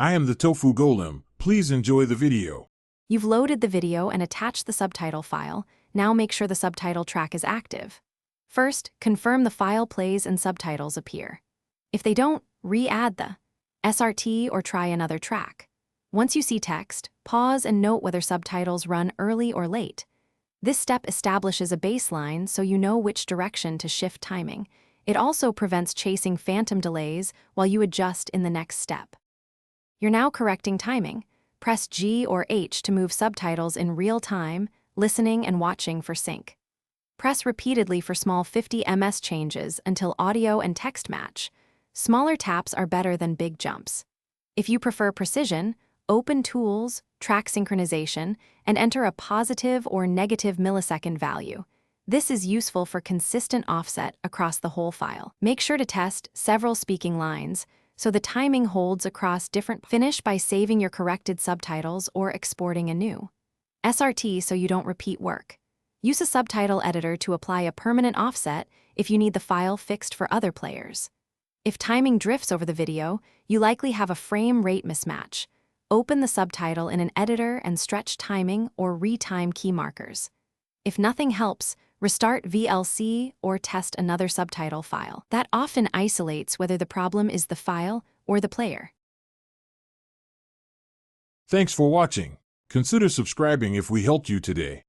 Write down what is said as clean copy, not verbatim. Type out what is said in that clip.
I am the Tofu Golem. Please enjoy the video. You've loaded the video and attached the subtitle file. Now make sure the subtitle track is active. First, confirm the file plays and subtitles appear. If they don't, re-add the SRT or try another track. Once you see text, pause and note whether subtitles run early or late. This step establishes a baseline so you know which direction to shift timing. It also prevents chasing phantom delays while you adjust in the next step. You're now correcting timing. Press G or H to move subtitles in real time, listening and watching for sync. Press repeatedly for small 50 ms changes until audio and text match. Smaller taps are better than big jumps. If you prefer precision, open Tools, Track Synchronization, and enter a positive or negative millisecond value. This is useful for consistent offset across the whole file. Make sure to test several speaking lines so the timing holds across different. Finish by saving your corrected subtitles or exporting anew. SRT so you don't repeat work. Use a subtitle editor to apply a permanent offset if you need the file fixed for other players. If timing drifts over the video, you likely have a frame rate mismatch. Open the subtitle in an editor and stretch timing or retime key markers. If nothing helps, restart VLC or test another subtitle file. That often isolates whether the problem is the file or the player. Thanks for watching. Consider subscribing if we helped you today.